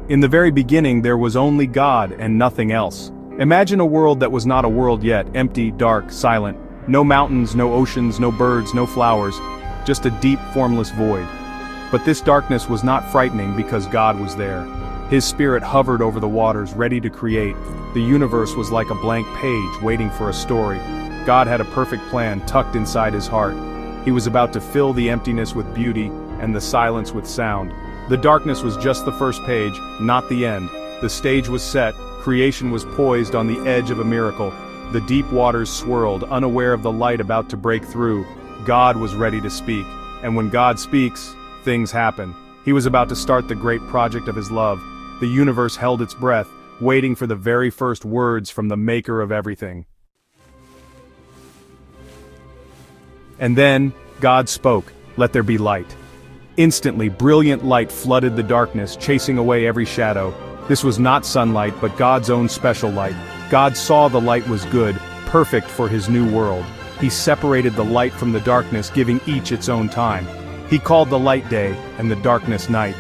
In the very beginning there was only God and nothing else. Imagine a world that was not a world yet, empty, dark, silent. No mountains, no oceans, no birds, no flowers. Just a deep, formless void. But this darkness was not frightening because God was there. His spirit hovered over the waters, ready to create. The universe was like a blank page, waiting for a story. God had a perfect plan tucked inside his heart. He was about to fill the emptiness with beauty, and the silence with sound. The darkness was just the first page, not the end. The stage was set, creation was poised on the edge of a miracle. The deep waters swirled, unaware of the light about to break through. God was ready to speak, and when God speaks, things happen. He was about to start the great project of his love. The universe held its breath, waiting for the very first words from the maker of everything. And then, God spoke, "Let there be light." Instantly, brilliant light flooded the darkness, chasing away every shadow. This was not sunlight, but God's own special light. God saw the light was good, perfect for his new world. He separated the light from the darkness, giving each its own time. He called the light day, and the darkness night.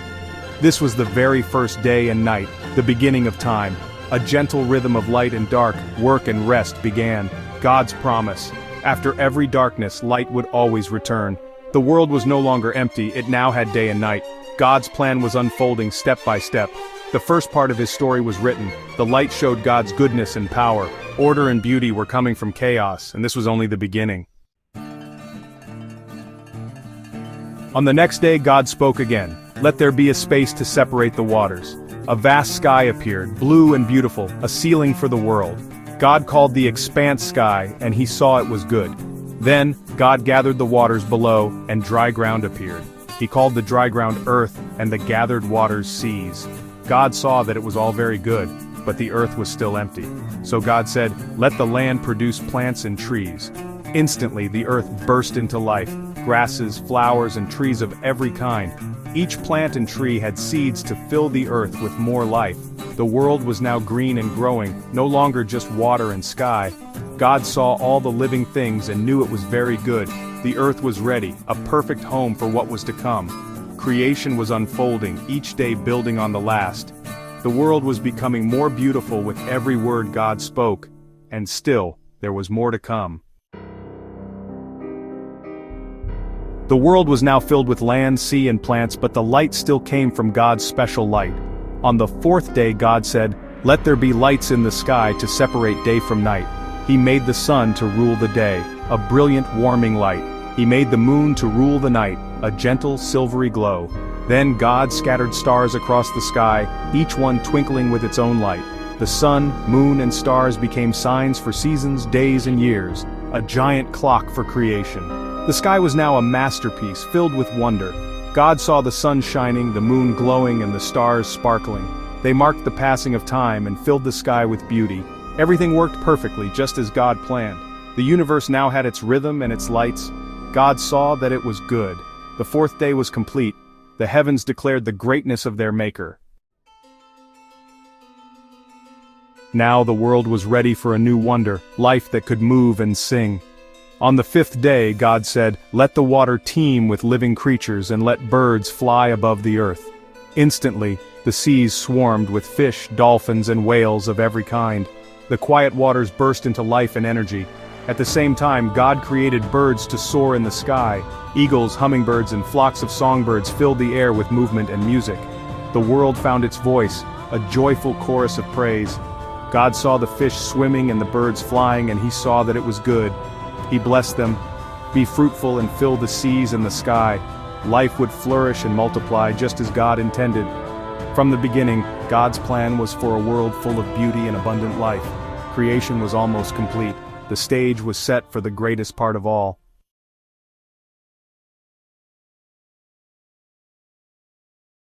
This was the very first day and night, the beginning of time. A gentle rhythm of light and dark, work and rest began. God's promise. After every darkness, light would always return. The world was no longer empty, it now had day and night. God's plan was unfolding step by step. The first part of his story was written. The light showed God's goodness and power. Order and beauty were coming from chaos, and this was only the beginning. On the next day, God spoke again. "Let there be a space to separate the waters." A vast sky appeared, blue and beautiful, a ceiling for the world. God called the expanse sky, and he saw it was good. Then, God gathered the waters below, and dry ground appeared. He called the dry ground earth, and the gathered waters seas. God saw that it was all very good, but the earth was still empty. So God said, "Let the land produce plants and trees." Instantly, the earth burst into life, grasses, flowers, and trees of every kind. Each plant and tree had seeds to fill the earth with more life. The world was now green and growing, no longer just water and sky. God saw all the living things and knew it was very good. The earth was ready, a perfect home for what was to come. Creation was unfolding, each day building on the last. The world was becoming more beautiful with every word God spoke, and still, there was more to come. The world was now filled with land, sea, and plants, but the light still came from God's special light. On the fourth day God said, "Let there be lights in the sky to separate day from night." He made the sun to rule the day, a brilliant warming light. He made the moon to rule the night, a gentle silvery glow. Then God scattered stars across the sky, each one twinkling with its own light. The sun, moon, and stars became signs for seasons, days, and years, a giant clock for creation. The sky was now a masterpiece filled with wonder. God saw the sun shining, the moon glowing, and the stars sparkling. They marked the passing of time and filled the sky with beauty. Everything worked perfectly, just as God planned. The universe now had its rhythm and its lights. God saw that it was good. The fourth day was complete. The heavens declared the greatness of their Maker. Now the world was ready for a new wonder, life that could move and sing. On the fifth day, God said, "Let the water teem with living creatures and let birds fly above the earth." Instantly, the seas swarmed with fish, dolphins, and whales of every kind. The quiet waters burst into life and energy. At the same time, God created birds to soar in the sky. Eagles, hummingbirds, and flocks of songbirds filled the air with movement and music. The world found its voice, a joyful chorus of praise. God saw the fish swimming and the birds flying, and he saw that it was good. He blessed them. "Be fruitful and fill the seas and the sky." Life would flourish and multiply just as God intended. From the beginning, God's plan was for a world full of beauty and abundant life. Creation was almost complete. The stage was set for the greatest part of all.